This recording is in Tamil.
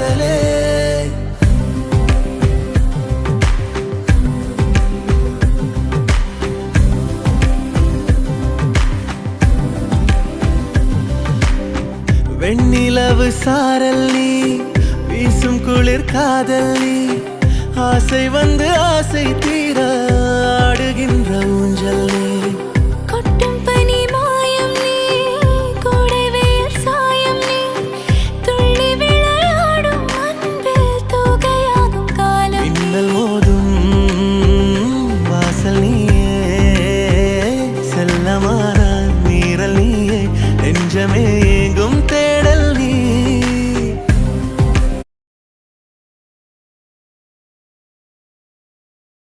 காதலே. வெண்ணிலவு சாரல் நீ, வீசும் குளிர் காதல் நீ, ஆசை வந்து ஆசை தீர ஆடுகின்ற ஊஞ்சல்